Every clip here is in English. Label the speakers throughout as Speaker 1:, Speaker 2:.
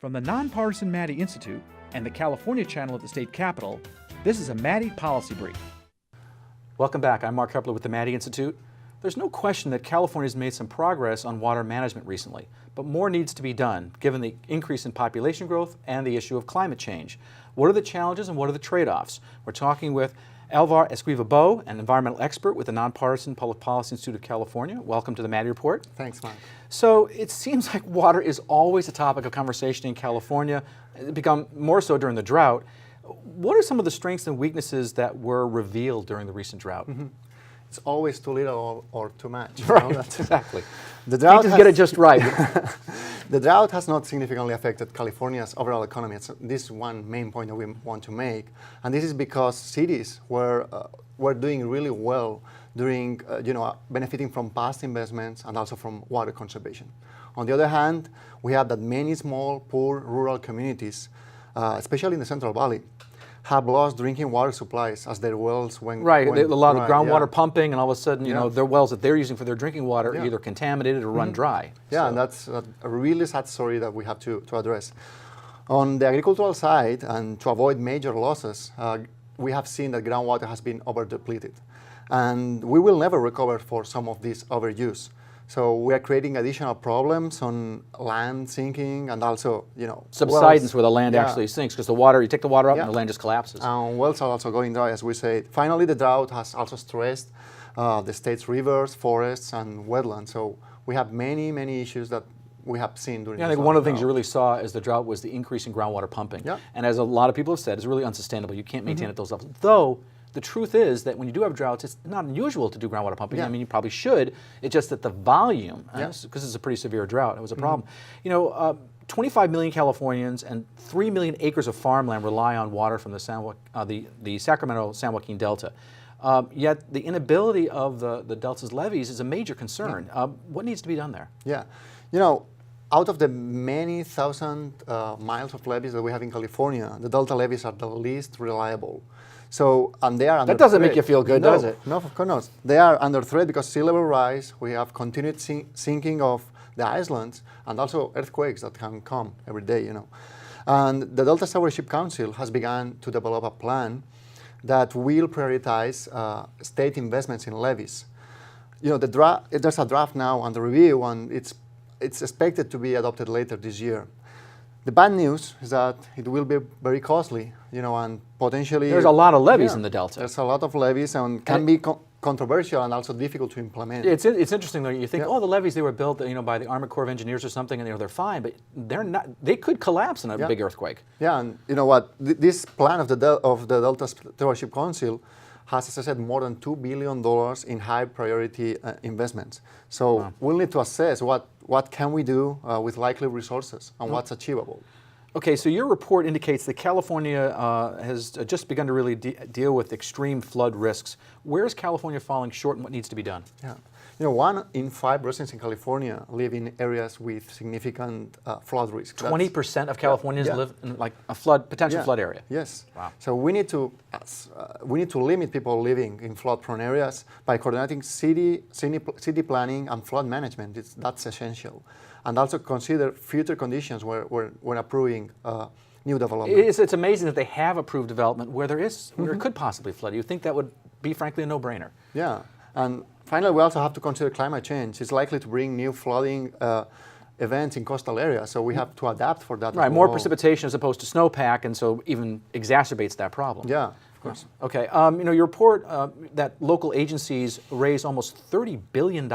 Speaker 1: From the nonpartisan Maddy Institute and the California channel at the state capitol, this is a Maddy Policy Brief.
Speaker 2: Welcome back. I'm Mark Hepler with the Maddy Institute. There's no question that California's made some progress on water management recently, but more needs to be done given the increase in population growth and the issue of climate change. What are the challenges and what are the trade-offs? We're talking with Alvar Esquiva-Bo, an environmental expert with the Nonpartisan Public Policy Institute of California. Welcome to the Maddy Report.
Speaker 3: Thanks, Mark.
Speaker 2: So it seems like water is always a topic of conversation in California. It's become more so during the drought. What are some of the strengths and weaknesses that were revealed during the recent drought?
Speaker 3: It's always too little or too much.
Speaker 2: Right, exactly.
Speaker 3: The drought
Speaker 2: Can't just get it just right.
Speaker 3: The drought has not significantly affected California's overall economy. This is one main point that we want to make. And this is because cities were doing really well during, benefiting from past investments and also from water conservation. On the other hand, we have that many small, poor rural communities, especially in the Central Valley, have lost drinking water supplies as their wells went
Speaker 2: right, a lot of groundwater
Speaker 3: yeah.
Speaker 2: pumping, and all of a sudden, their wells that they're using for their drinking water are either contaminated or run dry.
Speaker 3: Yeah, and that's a really sad story that we have to address. On the agricultural side, and to avoid major losses, we have seen that groundwater has been over-depleted. And we will never recover for some of this overuse. So we are creating additional problems on land sinking and also,
Speaker 2: subsidence
Speaker 3: wells,
Speaker 2: where the land actually sinks, because the water, you take the water up and the land just collapses.
Speaker 3: Wells are also going dry, as we say. Finally, the drought has also stressed the state's rivers, forests, and wetlands. So we have many, many issues that we have seen during
Speaker 2: I think one of the things you really saw as the drought was the increase in groundwater pumping.
Speaker 3: Yeah.
Speaker 2: And as a lot of people have said, it's really unsustainable. You can't maintain at those levels. Though, the truth is that when you do have droughts, it's not unusual to do groundwater pumping.
Speaker 3: Yeah.
Speaker 2: I mean, you probably should. It's just that the volume, because it's a pretty severe drought, it was a problem. 25 million Californians and 3 million acres of farmland rely on water from the Sacramento-San Joaquin Delta. Yet the inability of the Delta's levees is a major concern. What needs to be done there?
Speaker 3: Yeah. Out of the many thousand miles of levees that we have in California, the Delta levees are the least reliable. So, and they are under
Speaker 2: That doesn't
Speaker 3: threat.
Speaker 2: make you feel good,
Speaker 3: No,
Speaker 2: does it?
Speaker 3: No, of course not. They are under threat because sea level rise, we have continued sinking of the islands, and also earthquakes that can come every day, And the Delta Stewardship Council has begun to develop a plan that will prioritize state investments in levees. There's a draft now under review, and it's expected to be adopted later this year. The bad news is that it will be very costly, and potentially...
Speaker 2: There's a lot of levees in the Delta.
Speaker 3: There's a lot of levees and can be controversial and also difficult to implement.
Speaker 2: It's interesting though. You think, the levees they were built, by the Army Corps of Engineers or something, and they're fine, but they're not. They could collapse in a big earthquake.
Speaker 3: Yeah, and you know what? This plan of the Delta Stewardship Council has, as I said, more than $2 billion in high priority investments. So we'll need to assess what can we do with likely resources and what's achievable.
Speaker 2: Okay, so your report indicates that California has just begun to really deal with extreme flood risks. Where is California falling short and what needs to be done?
Speaker 3: Yeah. 1 in 5 residents in California live in areas with significant flood risk.
Speaker 2: 20% of Californians live in like a potential flood area.
Speaker 3: Yes.
Speaker 2: Wow.
Speaker 3: So we need to limit people living in flood-prone areas by coordinating city planning and flood management. That's essential, and also consider future conditions when approving new development.
Speaker 2: It's amazing that they have approved development where there it could possibly flood. You think that would be, frankly, a no-brainer?
Speaker 3: Yeah, and finally, we also have to consider climate change. It's likely to bring new flooding events in coastal areas, so we have to adapt for that.
Speaker 2: Right, more precipitation as opposed to snowpack, and so even exacerbates that problem.
Speaker 3: Yeah, of course.
Speaker 2: Okay, your report that local agencies raise almost $30 billion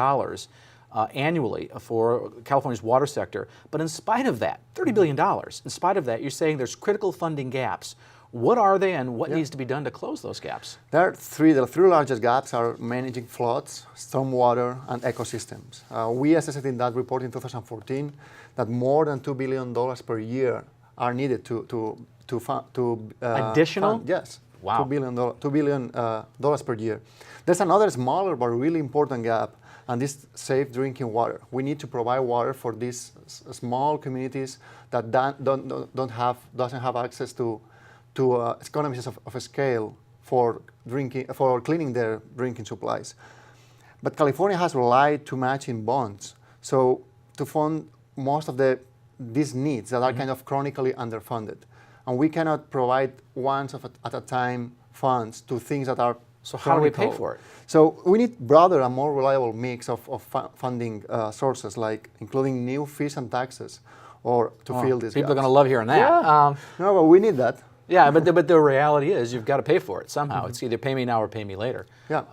Speaker 2: annually for California's water sector, but in spite of that, $30 billion, in spite of that, you're saying there's critical funding gaps. What are they, and what needs to be done to close those gaps?
Speaker 3: The three largest gaps are managing floods, stormwater, and ecosystems. We assessed in that report in 2014 that more than $2 billion per year are needed to
Speaker 2: additional?
Speaker 3: Fund, yes.
Speaker 2: Wow.
Speaker 3: $2 billion per year. There's another smaller but really important gap, and this safe drinking water. We need to provide water for these small communities that doesn't have access to economies of scale for cleaning their drinking supplies. But California has relied too much in bonds. So to fund most of the these needs that are kind of chronically underfunded. And we cannot provide at a time funds to things that are
Speaker 2: So how do we pay
Speaker 3: chronicle.
Speaker 2: for it?
Speaker 3: So we need broader and more reliable mix of funding sources, like including new fees and taxes, or to fill these
Speaker 2: People are
Speaker 3: gaps.
Speaker 2: going to love hearing that.
Speaker 3: Yeah. No, but we need that.
Speaker 2: Yeah, but the reality is you've got to pay for it somehow. It's either pay me now or pay me later.
Speaker 3: Yeah.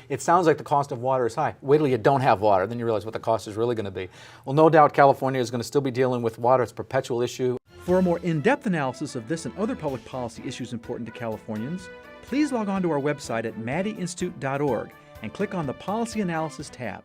Speaker 2: It sounds like the cost of water is high. Wait till you don't have water, then you realize what the cost is really going to be. Well, no doubt California is going to still be dealing with water. It's a perpetual issue.
Speaker 1: For a more in-depth analysis of this and other public policy issues important to Californians, please log on to our website at maddyinstitute.org and click on the Policy Analysis tab.